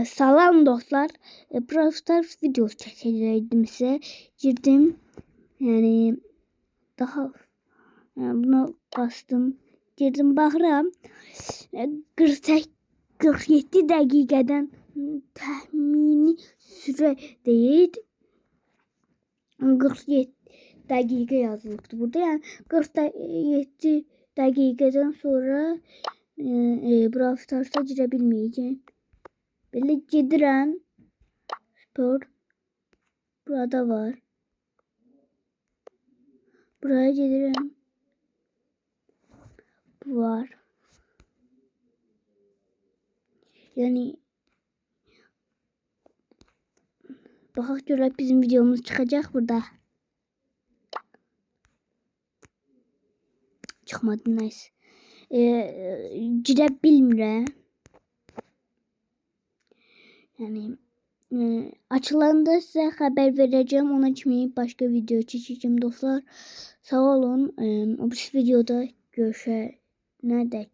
Salam dostlar. Brawl Stars videosu çəkəcəkdim sizə. Girdim. Yəni daha buna bastım. Girdim baxıram. 47 dəqiqədən təxmini süre deyil. 47 dəqiqə yazılıbdı burada. Yəni 47 dəqiqədən sonra Brawl Stars'a girə bilməyəcəm. Böyle gedirəm. Spor. Burada var. Buraya gedirəm. Bu var. Yani baxaq görək bizim videomuz çıxacaq burada. Çıxmadı, neyse. Girə bilmirəm. Yani açılanda size haber vereceğim. Ona kimi başka video çekeceğim dostlar. Sağ olun. Bu videoda görüşene dek.